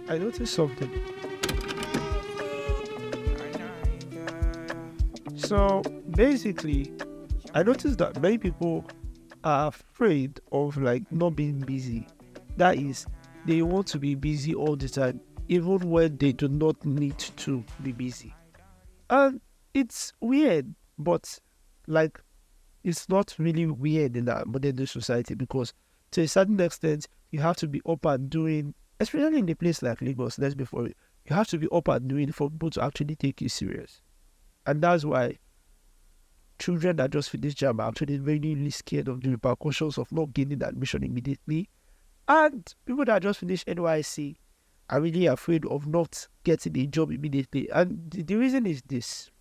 I noticed something. So basically, I noticed that many people are afraid of like not being busy. That is, they want to be busy all the time, even when they do not need to be busy. And it's weird, but like it's not really weird in that modern day society because to a certain extent you have to be up and doing, especially in a place like Lagos, let's be for it, you have to be up and doing for people to actually take you serious. And that's why children that just finished jam are actually really, really scared of the repercussions of not gaining admission immediately. And people that just finished NYC are really afraid of not getting a job immediately. And the reason is this: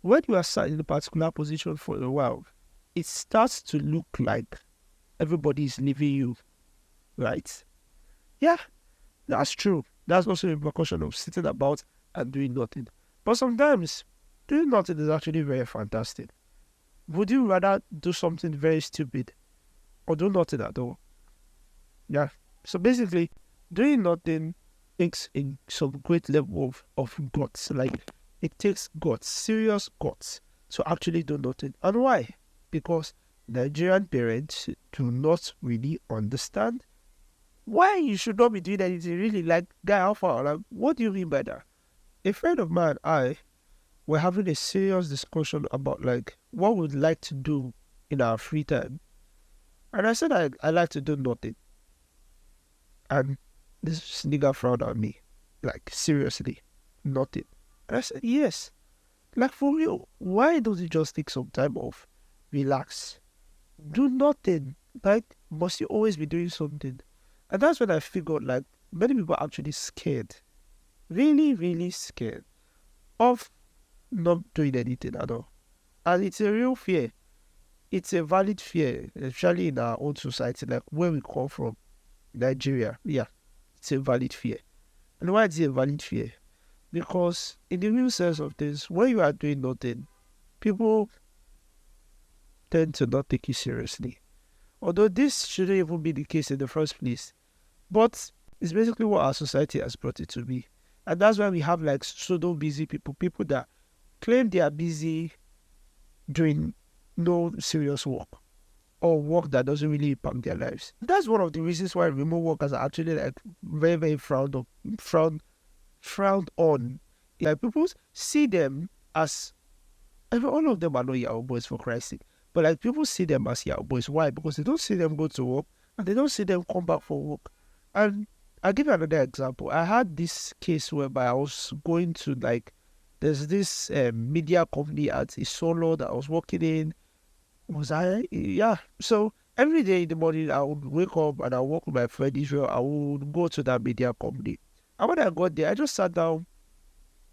when you are sat in a particular position for a while, it starts to look like everybody is leaving you, right? Yeah, that's true. That's also a repercussion of sitting about and doing nothing. But sometimes doing nothing is actually very fantastic. Would you rather do something very stupid or do nothing at all? Yeah. So basically, doing nothing takes some great level of guts. Like, it takes guts, serious guts, to actually do nothing. And why? Because Nigerian parents do not really understand why you should not be doing anything. Really, like, guy, how far? Like, what do you mean by that? A friend of mine, we're having a serious discussion about like what we'd like to do in our free time. And I said I like to do nothing. And this nigga frowned at me. Like, seriously, nothing. And I said, yes. Like, for real, why don't you just take some time off? Relax. Do nothing. Like, must you always be doing something? And that's when I figured like many people are actually scared. Really, really scared of not doing anything at all. And it's a real fear. It's a valid fear, especially in our own society, like where we come from, Nigeria. Yeah, it's a valid fear. And why is it a valid fear? Because in the real sense of things, when you are doing nothing, people tend to not take you seriously. Although this shouldn't even be the case in the first place. But it's basically what our society has brought it to be. And that's why we have like pseudo busy people, people that claim they are busy doing no serious work or work that doesn't really impact their lives. That's one of the reasons why remote workers are actually like very, very frowned on. Like, people see them as, I mean, all of them are not Yahoo boys, for Christ's sake. But like, people see them as Yahoo boys. Why? Because they don't see them go to work and they don't see them come back for work. And I'll give you another example. I had this case whereby I was going to like, there's this media company at Isolo that I was working in. Was I? Yeah. So every day in the morning, I would wake up and I walk with my friend Israel. I would go to that media company. And when I got there, I just sat down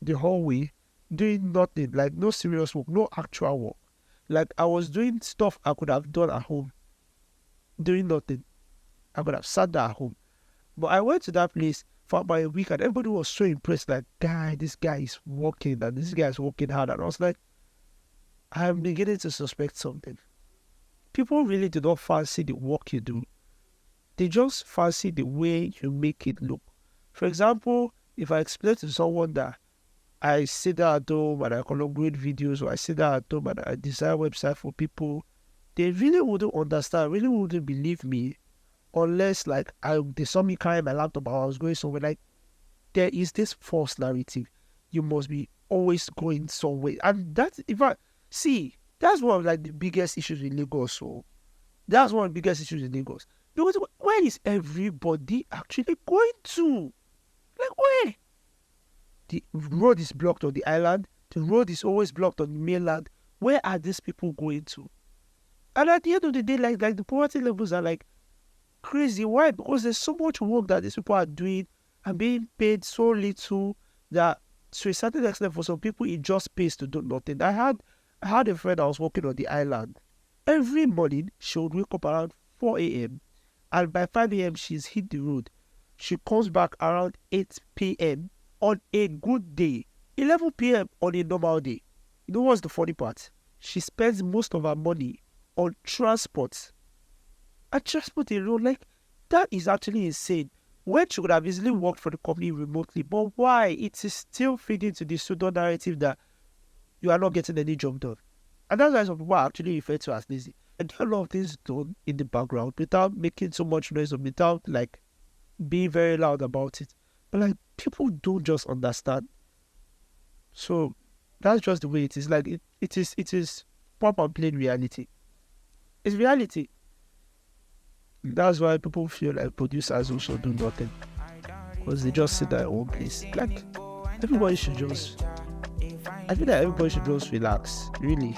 the hallway doing nothing, like no serious work, no actual work. Like, I was doing stuff I could have done at home, doing nothing. I could have sat there at home. But I went to that place for about a week and everybody was so impressed, like, guy, this guy is working and this guy is working hard. And I was like, I'm beginning to suspect something. People really do not fancy the work you do. They just fancy the way you make it look. For example, if I explain to someone that I sit there at home and I collaborate videos, or I sit there at home and I design website for people, they really wouldn't understand, really wouldn't believe me unless like they saw me carrying my laptop and I was going somewhere. Like, there is this false narrative. You must be always going somewhere. And that's, if I see, that's one of like the biggest issues in Lagos. So that's one of the biggest issues in Lagos. Because where is everybody actually going to? Like, where? The road is blocked on the island. The road is always blocked on the mainland. Where are these people going to? And at the end of the day, like the poverty levels are like crazy. Why? Because there's so much work that these people are doing and being paid so little that to a certain extent for some people it just pays to do nothing. I had a friend that was working on the island. Every morning she would wake up around 4 a.m. and by 5 a.m. she's hit the road. She comes back around 8 p.m. on a good day, 11 p.m. on a normal day. You know what's the funny part? She spends most of her money on transport. And transport alone, like, that is actually insane. when she could have easily worked for the company remotely. But why? It is still feeding to the pseudo narrative that you are not getting any job done. And that's why some people are actually referred to as lazy. And get a lot of things done in the background without making so much noise or without like being very loud about it. But like people don't just understand. So that's just the way it is. Like it is pop and plain reality. It's reality. That's why people feel like producers also do nothing. Because they just sit at their own place. Like everybody should just I feel like everybody should just relax, really.